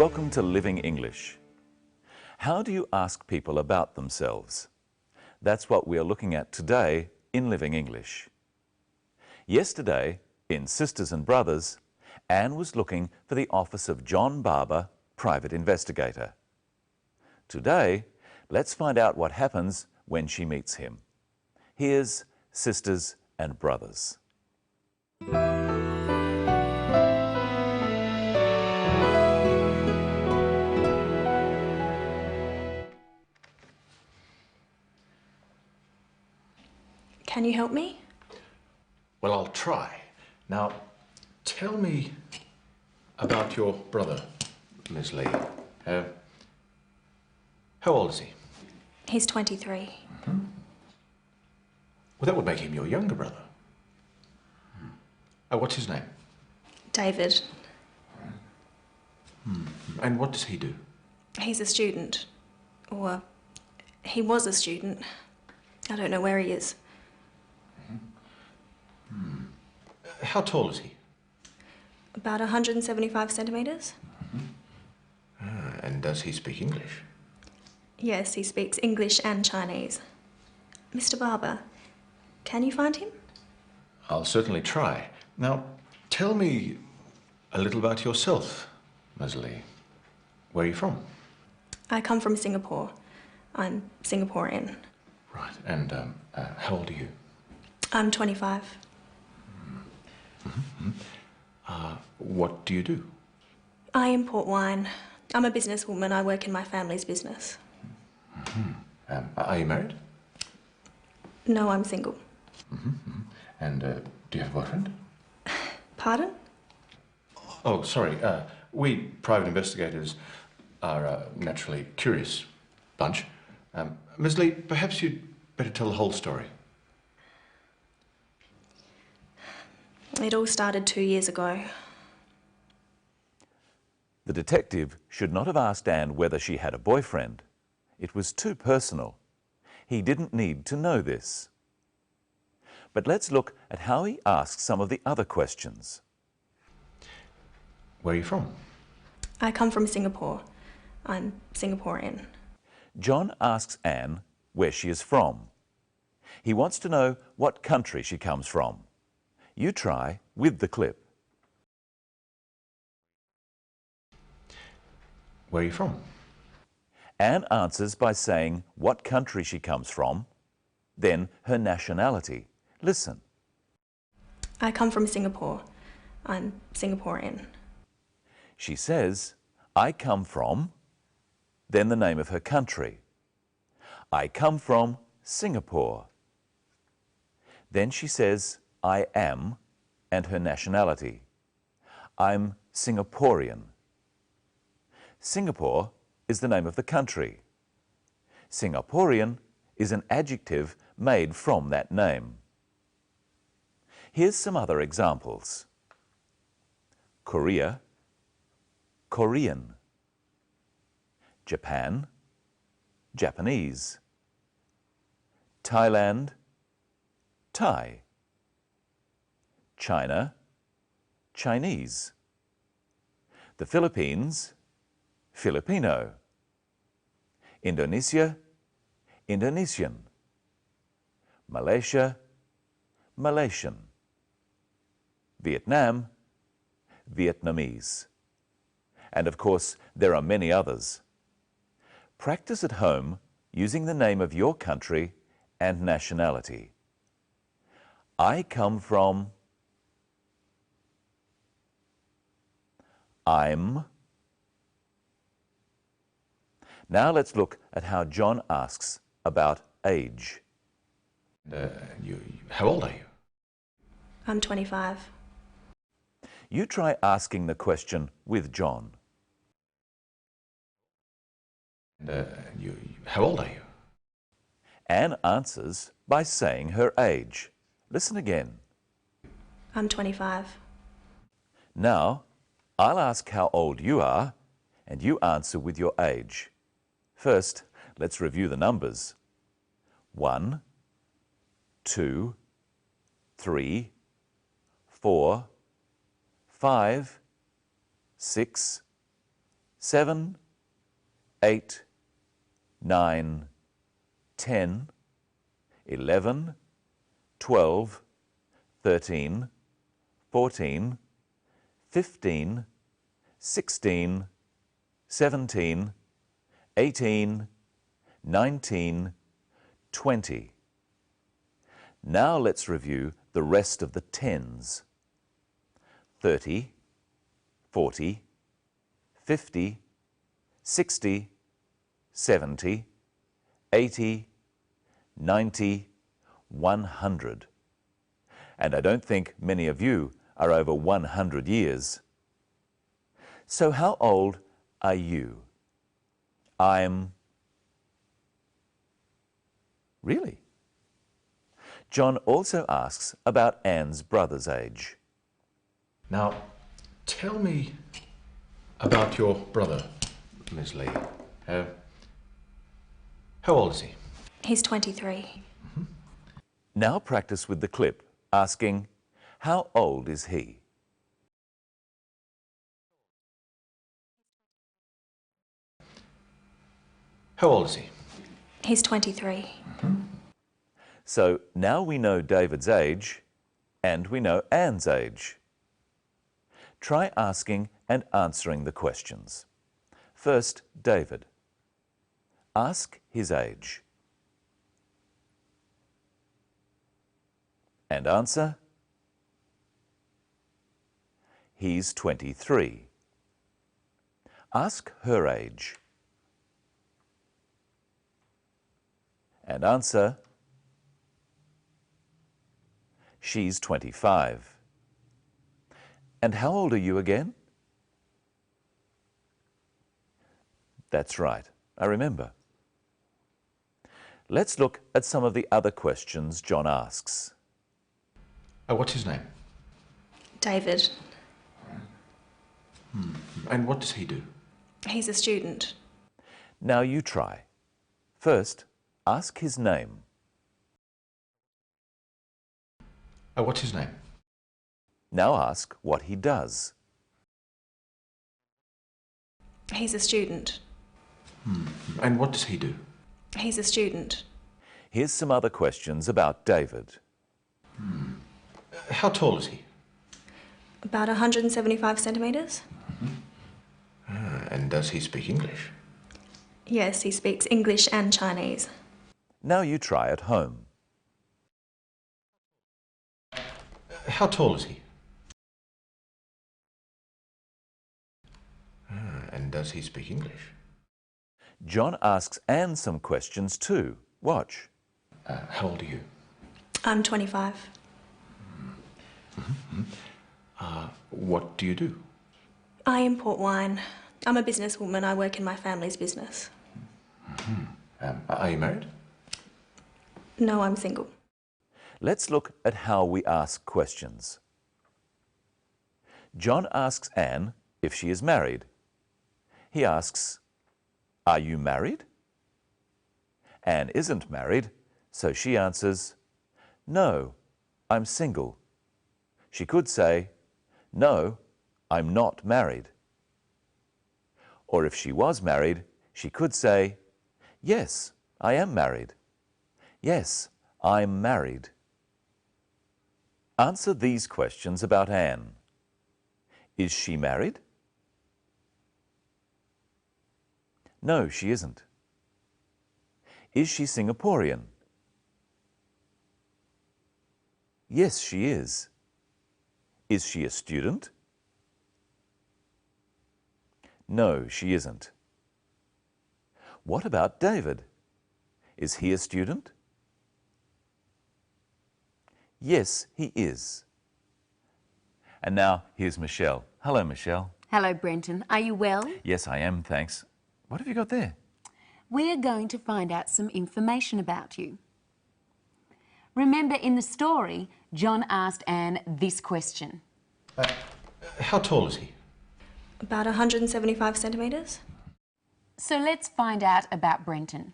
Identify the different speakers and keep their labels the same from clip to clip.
Speaker 1: Welcome to Living English. How do you ask people about themselves? That's what we are looking at today in Living English. Yesterday, in Sisters and Brothers, Anne was looking for the office of John Barbour, private investigator. Today, let's find out what happens when she meets him. Here's Sisters and Brothers.
Speaker 2: Can you help me?
Speaker 3: Well, I'll try. Now, tell me about your brother, Miss Lee. How old is he?
Speaker 2: He's 23.
Speaker 3: Well, that would make him your younger brother. What's his name?
Speaker 2: David.
Speaker 3: And what does he do?
Speaker 2: He's a student. Or he was a student. I don't know where he is.
Speaker 3: How tall is he?
Speaker 2: About 175 centimetres.
Speaker 3: And does he speak English?
Speaker 2: Yes, he speaks English and Chinese. Mr. Barbour, can you find him?
Speaker 3: I'll certainly try. Now, tell me a little about yourself, Miss Lee. Where are you from?
Speaker 2: I come from Singapore. I'm Singaporean.
Speaker 3: Right. And how old are you?
Speaker 2: I'm 25.
Speaker 3: What do you do?
Speaker 2: I import wine. I'm a businesswoman. I work in my family's business.
Speaker 3: Are you married?
Speaker 2: No, I'm single.
Speaker 3: And do you have a boyfriend?
Speaker 2: Pardon?
Speaker 3: Oh, sorry. We private investigators are a naturally curious bunch. Ms. Lee, perhaps you'd better tell the whole story.
Speaker 2: It all started 2 years ago.
Speaker 1: The detective should not have asked Anne whether she had a boyfriend. It was too personal. He didn't need to know this. But let's look at how he asks some of the other questions.
Speaker 3: Where are you from?
Speaker 2: I come from Singapore. I'm Singaporean.
Speaker 1: John asks Anne where she is from. He wants to know what country she comes from. You try with the clip.
Speaker 3: Where are you from?
Speaker 1: Anne answers by saying what country she comes from, then her nationality. Listen.
Speaker 2: I come from Singapore. I'm Singaporean.
Speaker 1: She says, I come from, then the name of her country. I come from Singapore. Then she says, I am, and her nationality. I'm Singaporean. Singapore is the name of the country. Singaporean is an adjective made from that name. Here's some other examples. Korea, Korean. Japan, Japanese. Thailand, Thai. China, Chinese. The Philippines, Filipino. Indonesia, Indonesian. Malaysia, Malaysian. Vietnam, Vietnamese. And of course, there are many others. Practice at home using the name of your country and nationality. I come from. I'm. Now let's look at how John asks about age.
Speaker 3: How old are you?
Speaker 2: I'm 25.
Speaker 1: You try asking the question with John.
Speaker 3: How old are you?
Speaker 1: Anne answers by saying her age. Listen again.
Speaker 2: I'm 25.
Speaker 1: Now, I'll ask how old you are, and you answer with your age. First, let's review the numbers. 1, 2, 3, 4, 5, 6, 7, 8, 9, 10, 11, 12, 13, 14, 15, 16, 17, 18, 19, 20. Now let's review the rest of the tens. 30, 40, 50, 60, 70, 80, 90, 100. And I don't think many of you are over 100 years. So how old are you? I'm... Really? John also asks about Anne's brother's age.
Speaker 3: Now, tell me about your brother, Miss Lee. How old is he?
Speaker 2: He's 23.
Speaker 1: Now practice with the clip, asking, how old is he?
Speaker 3: How old is he?
Speaker 2: He's 23.
Speaker 1: So now we know David's age and we know Anne's age. Try asking and answering the questions. First, David. Ask his age. And answer. He's 23. Ask her age. And answer. She's 25. And how old are you again? That's right, I remember. Let's look at some of the other questions John asks.
Speaker 3: What's his name?
Speaker 2: David.
Speaker 3: And what does he do?
Speaker 2: He's a student.
Speaker 1: Now you try. First, ask his name.
Speaker 3: What's his name?
Speaker 1: Now ask what he does.
Speaker 2: He's a student.
Speaker 3: And what does he do?
Speaker 2: He's a student.
Speaker 1: Here's some other questions about David.
Speaker 3: How tall is he?
Speaker 2: About 175 centimetres.
Speaker 3: And does he speak English?
Speaker 2: Yes, he speaks English and Chinese.
Speaker 1: Now you try at home.
Speaker 3: How tall is he? And does he speak English?
Speaker 1: John asks Anne some questions too. Watch.
Speaker 3: How old are you?
Speaker 2: I'm 25.
Speaker 3: What do you do?
Speaker 2: I import wine. I'm a businesswoman. I work in my family's business.
Speaker 3: Are you married?
Speaker 2: No, I'm single.
Speaker 1: Let's look at how we ask questions. John asks Anne if she is married. He asks, are you married? Anne isn't married, so she answers, no, I'm single. She could say, no, I'm not married. Or if she was married, she could say, yes, I am married. Yes, I'm married. Answer these questions about Anne. Is she married? No, she isn't. Is she Singaporean? Yes, she is. Is she a student? No, she isn't. What about David? Is he a student? Yes, he is. And now here's Michelle. Hello, Michelle.
Speaker 4: Hello, Brenton. Are you well?
Speaker 1: Yes, I am, thanks. What have you got there?
Speaker 4: We're going to find out some information about you. Remember, in the story, John asked Anne this question.
Speaker 3: How tall is he?
Speaker 2: About 175 centimetres.
Speaker 4: So let's find out about Brenton.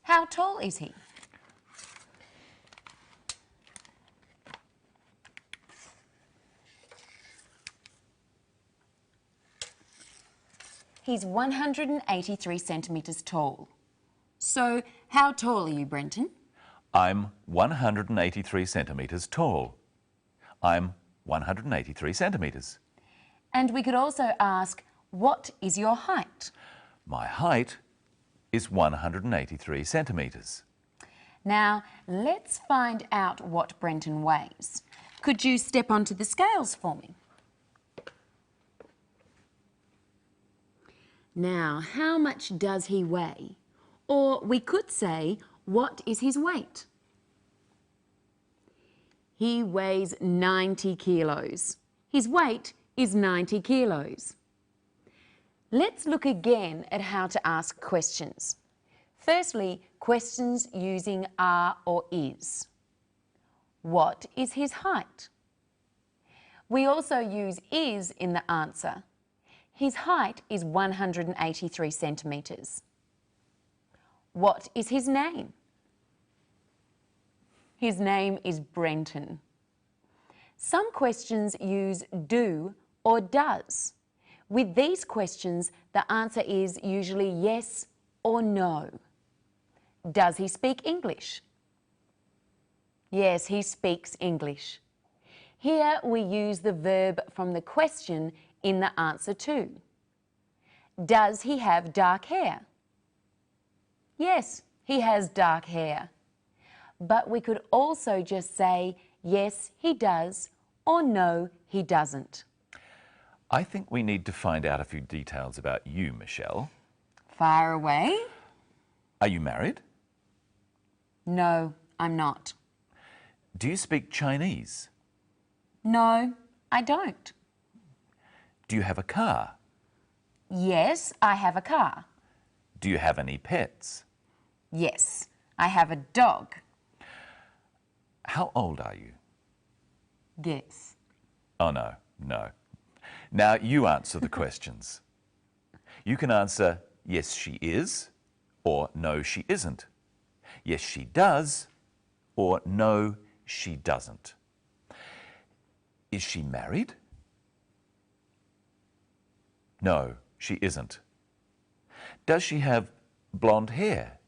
Speaker 4: How tall is he? He's 183 centimetres tall. So, how tall are you, Brenton?
Speaker 1: I'm 183 centimetres tall. I'm 183 centimetres.
Speaker 4: And we could also ask, what is your height?
Speaker 1: My height is 183 centimetres.
Speaker 4: Now, let's find out what Brenton weighs. Could you step onto the scales for me? Now, how much does he weigh? Or we could say, what is his weight? He weighs 90 kilos. His weight is 90 kilos. Let's look again at how to ask questions. Firstly, questions using are or is. What is his height? We also use is in the answer. His height is 183 centimetres. What is his name? His name is Brenton. Some questions use do or does. With these questions, the answer is usually yes or no. Does he speak English? Yes, he speaks English. Here we use the verb from the question in the answer to. Does he have dark hair? Yes, he has dark hair. But we could also just say, yes, he does, or no, he doesn't.
Speaker 1: I think we need to find out a few details about you, Michelle.
Speaker 4: Fire away.
Speaker 1: Are you married?
Speaker 4: No, I'm not.
Speaker 1: Do you speak Chinese?
Speaker 4: No, I don't.
Speaker 1: Do you have a car?
Speaker 4: Yes, I have a car.
Speaker 1: Do you have any pets?
Speaker 4: Yes, I have a dog.
Speaker 1: How old are you?
Speaker 4: Yes.
Speaker 1: Oh, no, no. Now you answer the questions. You can answer, yes, she is, or no, she isn't. Yes, she does, or no, she doesn't. Is she married? No, she isn't. Does she have blonde hair?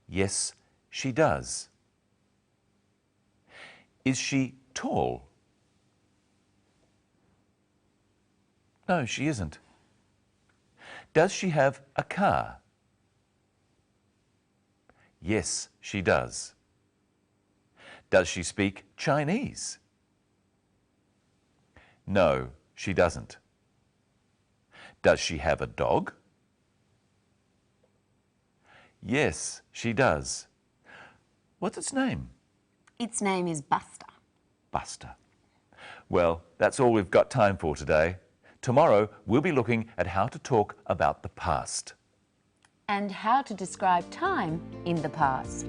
Speaker 1: Yes, she does. Is she tall? No, she isn't. Does she have a car? Yes, she does. Does she speak Chinese? No, she doesn't. Does she have a dog? Yes, she does. What's its name?
Speaker 4: Its name is Buster.
Speaker 1: Buster. Well, that's all we've got time for today. Tomorrow, we'll be looking at how to talk about the past.
Speaker 4: And how to describe time in the past.